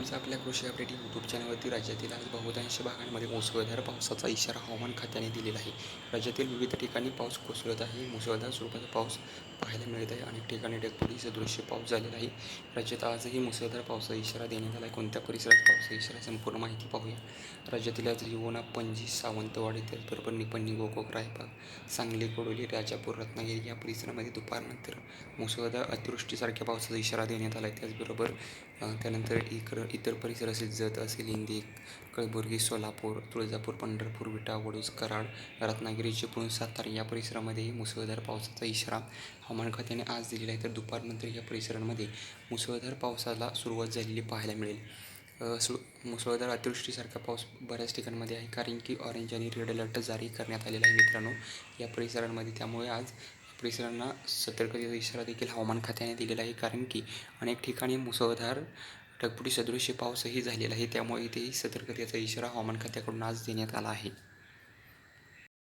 नक्कीच आपल्या कृषी अपडेट यूट्यूब चॅनलवरती राज्यातील आज बहुतांश भागांमध्ये मुसळधार पावसाचा इशारा हवामान खात्याने दिलेला आहे. राज्यातील विविध ठिकाणी पाऊस कोसळत आहे. मुसळधार स्वरूपाचा पाऊस पाहायला मिळत आहे. अनेक ठिकाणी ढगफुटी सदृश्य पाऊस झालेला आहे. राज्यात आजही मुसळधार पावसाचा इशारा देण्यात आला आहे. कोणत्या परिसरात पावसाचा इशारा संपूर्ण माहिती पाहूया. राज्यातील आज रिवोना, पणजी, सावंतवाडी, त्याचबरोबर निपाणी, गोकाक, रायबाग, सांगली, कोडोली, राजापूर, रत्नागिरी या परिसरामध्ये दुपारनंतर मुसळधार अतिवृष्टीसारख्या पावसाचा इशारा देण्यात आला आहे. त्याचबरोबर त्यानंतर इतर परिसर असेल जत असेल, इंदी, कलबुर्गी, सोलापूर, तुळजापूर, पंढरपूर, विटा, वडूज, कराड, रत्नागिरी, चिपळूण, सातारा या परिसरामध्येही मुसळधार पावसाचा इशारा हवामान खात्याने आज दिलेला आहे. तर दुपारनंतर या परिसरांमध्ये मुसळधार पावसाला सुरुवात झालेली पाहायला मिळेल. मुसळधार अतिवृष्टीसारखा पाऊस बऱ्याच ठिकाणांमध्ये आहे, कारण की ऑरेंज आणि रेड अलर्ट जारी करण्यात आलेला आहे मित्रांनो या परिसरांमध्ये. त्यामुळे आज परिसरांना सतर्कतेचा इशारा देखील हवामान खात्याने दिलेला आहे, कारण की अनेक ठिकाणी मुसळधार ढगफुटी सदृश्य पाऊसही झालेला आहे. त्यामुळे इथेही सतर्कतेचा इशारा हवामान खात्याकडून आज देण्यात आला आहे.